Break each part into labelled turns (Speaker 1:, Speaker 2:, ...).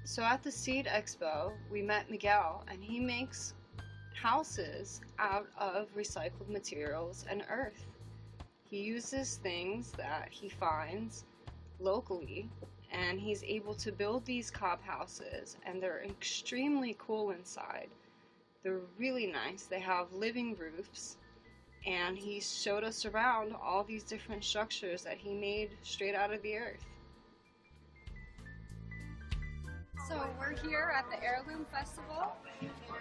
Speaker 1: So at the Seed Expo, we met Miguel, and he makes houses out of recycled materials and earth. He uses things that he finds locally, and he's able to build these cob houses, and they're extremely cool inside. They're really nice. They have living roofs, and he showed us around all these different structures that he made straight out of the earth.
Speaker 2: So we're here at the Heirloom Festival, and we're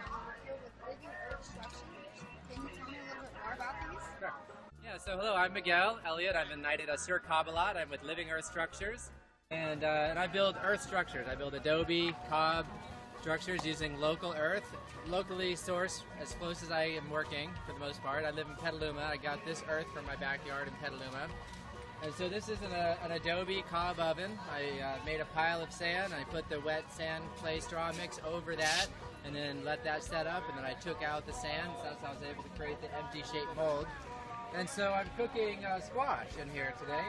Speaker 2: here with Living Earth Structures. Can you tell me a little bit more about these?
Speaker 3: Sure. Yeah, so hello, I'm Miguel Elliott. I'm a knighted Asur Kabbalat. I'm with Living Earth Structures, and I build earth structures. I build adobe, cob structures using local earth, locally sourced as close as I am working for the most part. I live in Petaluma. I got this earth from my backyard in Petaluma. And so this is an adobe cob oven. I made a pile of sand. I put the wet sand clay straw mix over that and then let that set up, and then I took out the sand, so that's how I was able to create the empty shaped mold. And so I'm cooking squash in here today.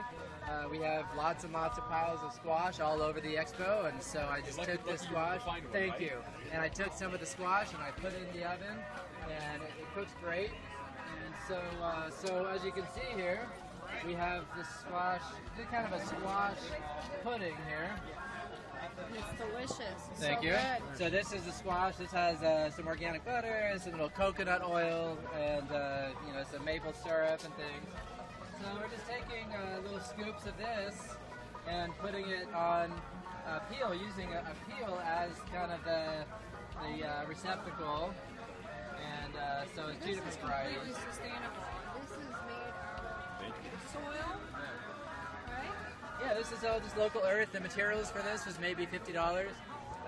Speaker 3: We have lots and lots of piles of squash all over the expo, and so I just took the squash. Thank you. And I took some of the squash and I put it in the oven, and it cooks great. And so as you can see here, we have this squash, kind of a squash pudding here.
Speaker 2: It's delicious. It's
Speaker 3: Thank
Speaker 2: so
Speaker 3: you.
Speaker 2: Good.
Speaker 3: So this is the squash. This has some organic butter, some little coconut oil, and some maple syrup and things. So we're just taking little scoops of this and putting it on a peel, using a peel as kind of the receptacle. And so it's two different varieties.
Speaker 2: This is completely sustainable. This is made out of soil, right?
Speaker 3: Yeah, this is all just local earth. The materials for this was maybe $50.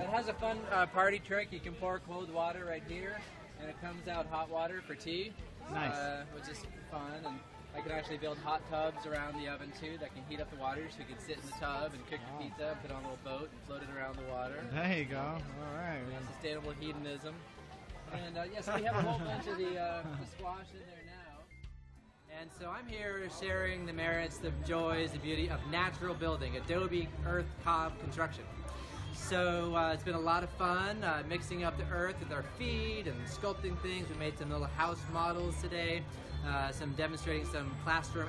Speaker 3: It has a fun party trick. You can pour cold water right here, and it comes out hot water for tea.
Speaker 4: Nice.
Speaker 3: Which is fun. And I can actually build hot tubs around the oven too that can heat up the water, so you can sit in the tub and cook your pizza and put it on a little boat and float it around the water.
Speaker 4: There you go. All right.
Speaker 3: Sustainable hedonism. And so we have a whole bunch of the squash in there now. And so I'm here sharing the merits, the joys, the beauty of natural building, adobe earth cob construction. So it's been a lot of fun mixing up the earth with our feet and sculpting things. We made some little house models today, demonstrating some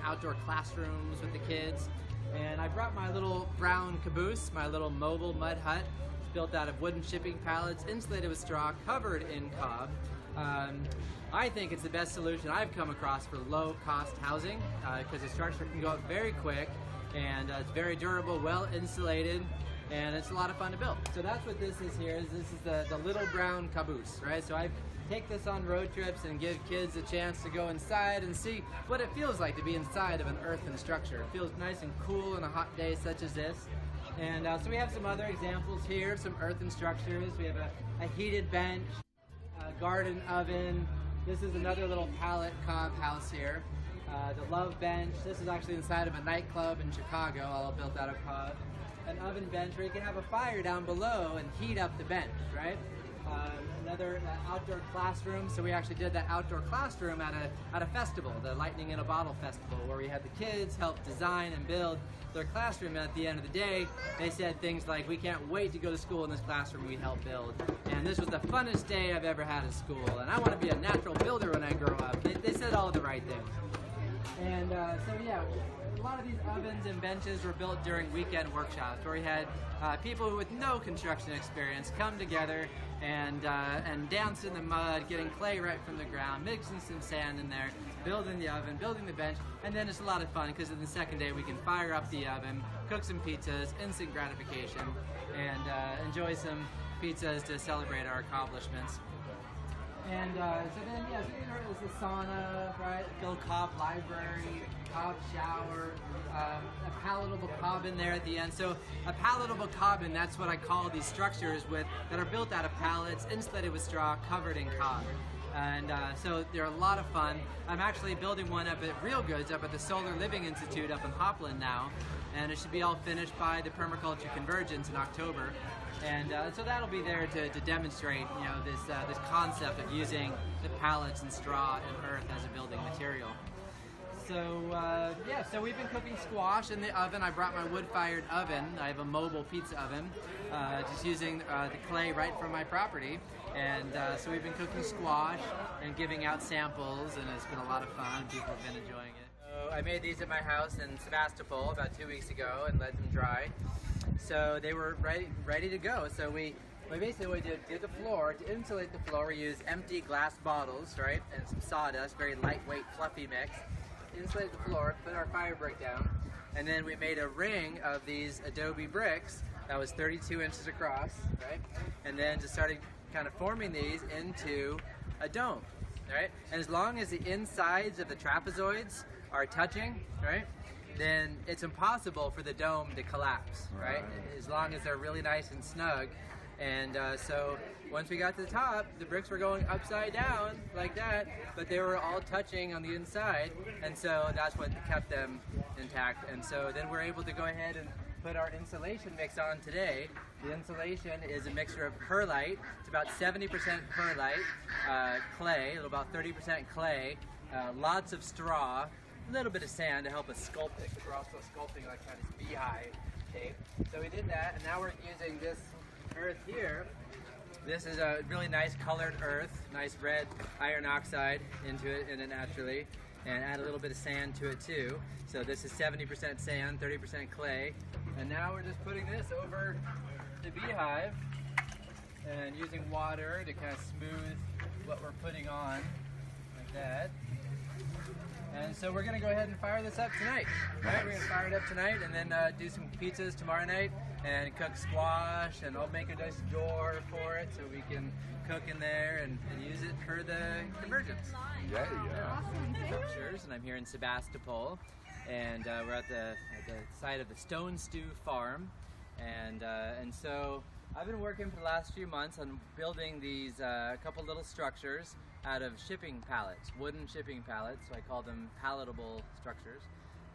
Speaker 3: outdoor classrooms with the kids. And I brought my little brown caboose, my little mobile mud hut. It's built out of wooden shipping pallets, insulated with straw, covered in cob. I think it's the best solution I've come across for low-cost housing because the structure can go up very quick, and it's very durable, well insulated, and it's a lot of fun to build. So that's what this is here. This is the little brown caboose, right? So I take this on road trips and give kids a chance to go inside and see what it feels like to be inside of an earthen structure. It feels nice and cool on a hot day such as this. And so we have some other examples here, some earthen structures. We have a heated bench, a garden oven. This is another little pallet cob house here. The Love Bench. This is actually inside of a nightclub in Chicago, all built out of cob. An oven bench where you can have a fire down below and heat up the bench, right? Another outdoor classroom. So we actually did that outdoor classroom at a festival, the Lightning in a Bottle Festival, where we had the kids help design and build their classroom. And at the end of the day, they said things like, "We can't wait to go to school in this classroom we helped build. And this was the funnest day I've ever had at school. And I want to be a natural builder when I grow up." They said all the right things. And a lot of these ovens and benches were built during weekend workshops where we had people with no construction experience come together and dance in the mud, getting clay right from the ground, mixing some sand in there, building the oven, building the bench, and then it's a lot of fun because on the second day we can fire up the oven, cook some pizzas, instant gratification, and enjoy some pizzas to celebrate our accomplishments. And here is the sauna, right? Bill Cobb Library, Cobb shower, a palatable cob-in there at the end. So a palatable cob-in, that's what I call these structures that are built out of pallets, insulated with straw, covered in cob. And so they're a lot of fun. I'm actually building one up at Real Goods, up at the Solar Living Institute up in Hopland now. And it should be all finished by the Permaculture Convergence in October. And so that'll be there to demonstrate, this concept of using the pallets and straw and earth as a building material. yeah, so we've been cooking squash in the oven. I brought my wood-fired oven. I have a mobile pizza oven, just using the clay right from my property. And so we've been cooking squash and giving out samples, and it's been a lot of fun. People have been enjoying it. So I made these at my house in Sebastopol about 2 weeks ago and let them dry. So they were ready to go. So we basically did the floor. To insulate the floor, we used empty glass bottles, right, and some sawdust, very lightweight, fluffy mix. Insulated the floor, put our fire brick down, and then we made a ring of these adobe bricks that was 32 inches across, right? And then just started kind of forming these into a dome, right? And as long as the insides of the trapezoids are touching, right, then it's impossible for the dome to collapse, right? As long as they're really nice and snug. And so once we got to the top, the bricks were going upside down like that, but they were all touching on the inside, and so that's what kept them intact. And so then we're able to go ahead and put our insulation mix on today. The insulation is a mixture of perlite. It's about 70% perlite, clay, about 30% clay, lots of straw, a little bit of sand to help us sculpt it, because we're also sculpting like kind of beehive shape. So we did that, and now we're using this earth here. This is a really nice colored earth, nice red iron oxide into it naturally, and add a little bit of sand to it too. So this is 70% sand, 30% clay, and now we're just putting this over the beehive and using water to kind of smooth what we're putting on like that. And so we're gonna go ahead and fire this up tonight. Right? We're gonna fire it up tonight and then do some pizzas tomorrow night and cook squash, and I'll make a nice door for it so we can cook in there and use it for the convergence.
Speaker 4: Yeah.
Speaker 2: Awesome.
Speaker 3: Pictures, and I'm here in Sebastopol, and we're at the site of the Stone Stew Farm, and so I've been working for the last few months on building these couple little structures out of shipping pallets, wooden shipping pallets, so I call them palatable structures.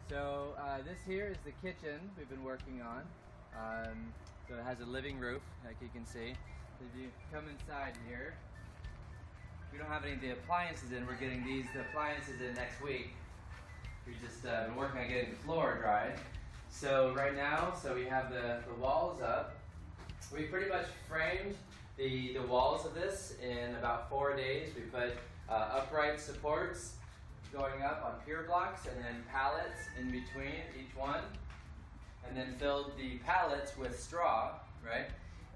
Speaker 3: So this here is the kitchen we've been working on. So it has a living roof, like you can see. If you come inside here, we don't have any of the appliances in. We're getting the appliances in next week. We've just been working on getting the floor dried. So right now, we have the walls up. We pretty much framed the walls of this in about 4 days. We put upright supports going up on pier blocks and then pallets in between each one, and then filled the pallets with straw, right?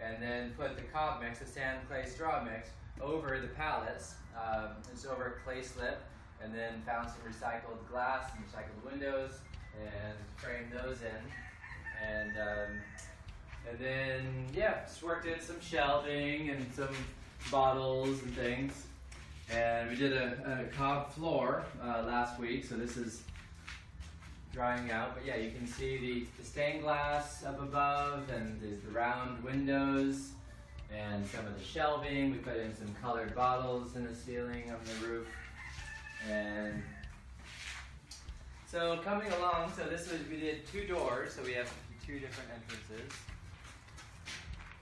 Speaker 3: And then put the cob mix, the sand, clay, straw mix, over the pallets. It's over a clay slip, and then found some recycled glass and recycled windows and framed those in. And then, yeah, just worked in some shelving and some bottles and things. And we did a cob floor last week, so this is drying out. But yeah, you can see the stained glass up above, and there's the round windows and some of the shelving. We put in some colored bottles in the ceiling on the roof. And so coming along, we did 2 doors, so we have 2 different entrances.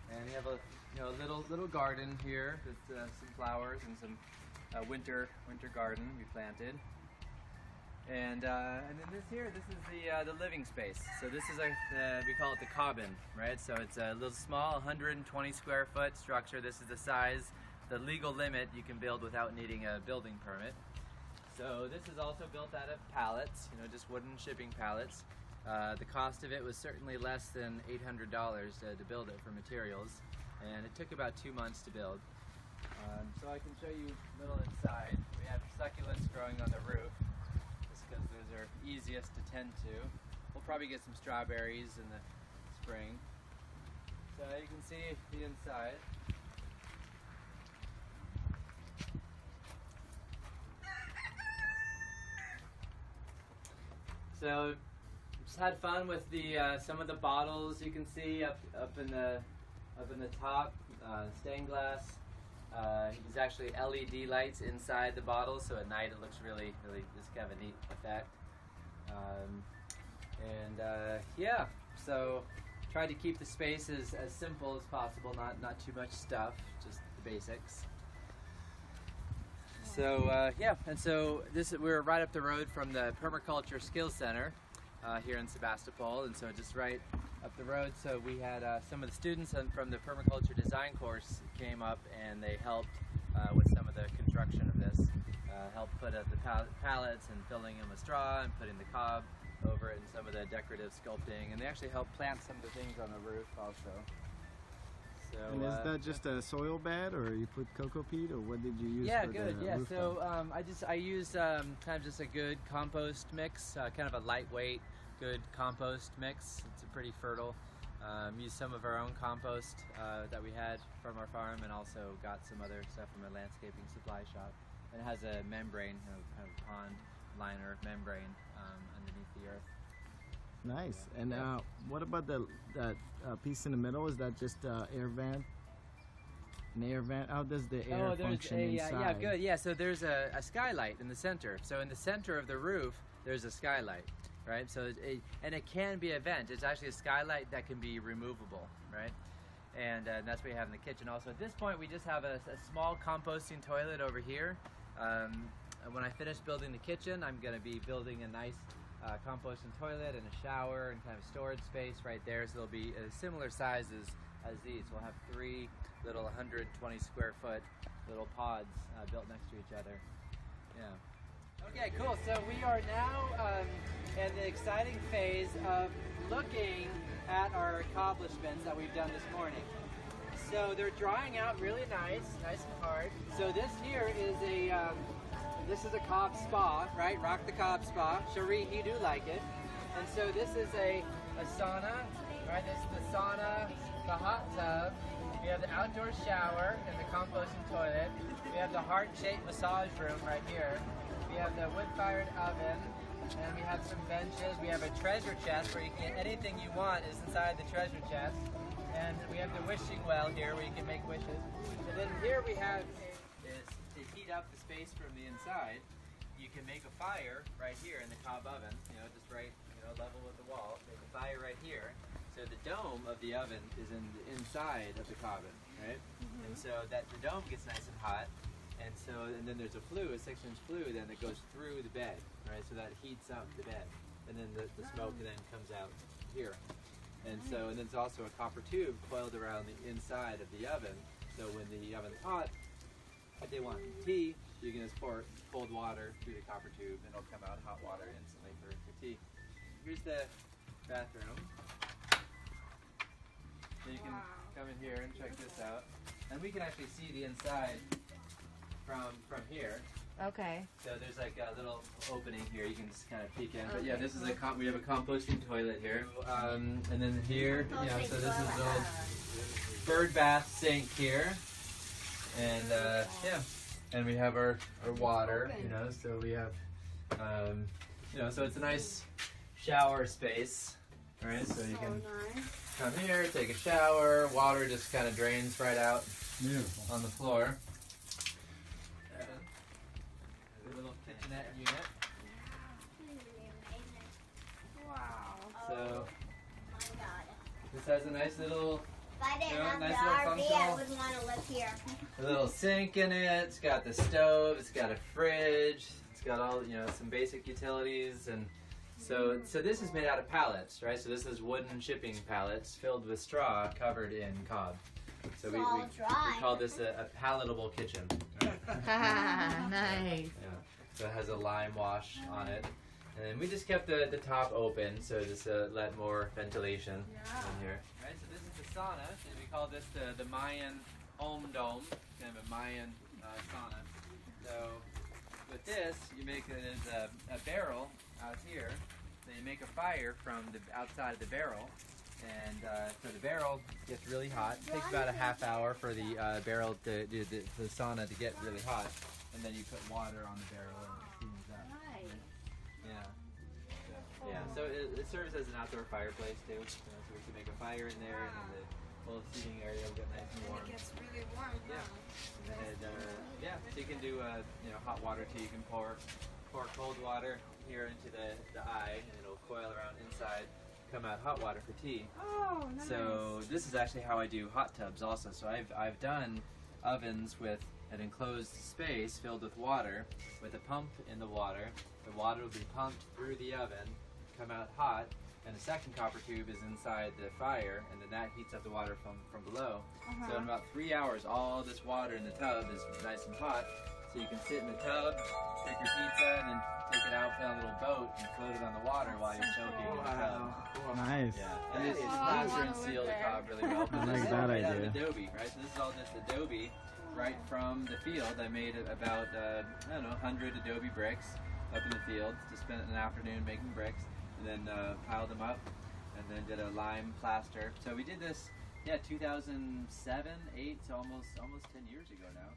Speaker 3: And we have a little garden here with some flowers and some winter garden we planted. And then this is the living space. So this is we call it the cabin, right? So it's a little small 120 square foot structure. This is the size, the legal limit you can build without needing a building permit. So this is also built out of pallets, just wooden shipping pallets. The cost of it was certainly less than $800 to build it for materials, and it took about 2 months to build. So I can show you a little inside. We have succulents growing on the roof, just because those are easiest to tend to. We'll probably get some strawberries in the spring. So you can see the inside. So just had fun with some of the bottles you can see up in the top, stained glass. There's actually LED lights inside the bottle, so at night it looks really just kind of a neat effect. Yeah, so tried to keep the space as simple as possible, not too much stuff, just the basics. So yeah, and so we're right up the road from the Permaculture Skills Center here in Sebastopol, and so just right up the road. So we had some of the students from the permaculture design course came up, and they helped with some of the construction of this. Helped put up the pallets and filling them with straw and putting the cob over it and some of the decorative sculpting, and they actually helped plant some of the things on the roof also. So,
Speaker 4: And is that just a soil bed, or you put cocoa peat, or what did you use?
Speaker 3: Yeah,
Speaker 4: for
Speaker 3: good.
Speaker 4: The
Speaker 3: Yeah,
Speaker 4: roof
Speaker 3: so
Speaker 4: bed?
Speaker 3: I used kind of just a good compost mix, kind of a lightweight, good compost mix. It's a pretty fertile. Used some of our own compost that we had from our farm, and also got some other stuff from a landscaping supply shop. And it has a membrane, kind of pond liner membrane underneath the earth.
Speaker 4: Nice. And what about that piece in the middle? Is that just air vent? An air vent? How does the air function inside?
Speaker 3: Yeah, good. Yeah, so there's a skylight in the center. So in the center of the roof, there's a skylight, right? So and it can be a vent. It's actually a skylight that can be removable, right? And that's what we have in the kitchen. Also, at this point, we just have a small composting toilet over here. When I finish building the kitchen, I'm going to be building a nice composting toilet and a shower and kind of storage space right there. So they'll be similar sizes as these. We'll have 3 little 120 square foot little pods built next to each other. Yeah. Okay, cool. So we are now in the exciting phase of looking at our accomplishments that we've done this morning. So they're drying out really nice and hard. So this here is a cob spa, right? Rock the cob spa. Cherie, you do like it. And so this is a sauna, right? This is the sauna, the hot tub. We have the outdoor shower and the composting toilet. We have the heart-shaped massage room right here. We have the wood-fired oven. And we have some benches. We have a treasure chest where you can get anything you want is inside the treasure chest. And we have the wishing well here where you can make wishes. And then here we have is to heat up the space from the inside. You can make a fire right here in the cob oven, just right, level with the wall. Make a fire right here. So the dome of the oven is in the inside of the cob oven, right? And so that the dome gets nice and hot. And then there's a 6-inch flue then that goes through the bed, right? So that heats up the bed. And then the smoke then comes out here. And then there's also a copper tube coiled around the inside of the oven. So when the oven's hot, if they want tea, you can just pour cold water through the copper tube and it'll come out hot water instantly for tea. Here's the bathroom. So you can come in here and check this out. And we can actually see the inside from here.
Speaker 2: Okay.
Speaker 3: So there's like a little opening here, you can just kind of peek in. But yeah, this is we have a composting toilet here. And then here, so this is the little bird bath sink here. And and we have our water, so we have, so it's a nice shower space, right? So you can come here, take a shower, water just kind of drains right out on the floor. Kitchenette unit.
Speaker 2: Wow.
Speaker 3: So this has a nice little,
Speaker 5: If I didn't have
Speaker 3: nice
Speaker 5: the
Speaker 3: little
Speaker 5: RV, I
Speaker 3: functional-
Speaker 5: wouldn't want to live here.
Speaker 3: a little sink in it. It's got the stove. It's got a fridge. It's got all some basic utilities, and so this is made out of pallets, right? So this is wooden shipping pallets filled with straw covered in cob. So we call this a palatable kitchen.
Speaker 2: Nice.
Speaker 3: Yeah. So it has a lime wash on it. And we just kept the top open, so just let more ventilation in here. Right, so this is the sauna, and we call this the Mayan home dome, kind of a Mayan sauna. So with this, you make a barrel out here. So you make a fire from the outside of the barrel. And so the barrel gets really hot. It takes about a half hour for the barrel the sauna to get really hot. And then you put water on the barrel and it steams up. Yeah, so it serves as an outdoor fireplace too. So we can make a fire in there, and then the whole seating area will get nice and warm.
Speaker 2: It gets really warm.
Speaker 3: Yeah. And so you can do hot water too. You can pour cold water here into the eye, and it'll coil around inside. Come out hot water for tea.
Speaker 2: Nice.
Speaker 3: So this is actually how I do hot tubs also. So I've done ovens with an enclosed space filled with water with a pump in the water. The water will be pumped through the oven, come out hot, and a second copper tube is inside the fire, and then that heats up the water from below. So in about 3 hours, all this water in the tub is nice and hot, so you can sit in the tub, cook your pizza, and then take it out, put on a little boat, and float it on the water while you're choking in the tub.
Speaker 4: Nice.
Speaker 3: Yeah, and it's plaster and seal the cob really well.
Speaker 4: I like
Speaker 3: This is
Speaker 4: that
Speaker 3: all made out of
Speaker 4: idea.
Speaker 3: adobe, right? So this is all just adobe right from the field. I made about, 100 adobe bricks up in the field. Just spent an afternoon making bricks, and then piled them up, and then did a lime plaster. So we did this, 2007, 8, so almost 10 years ago now.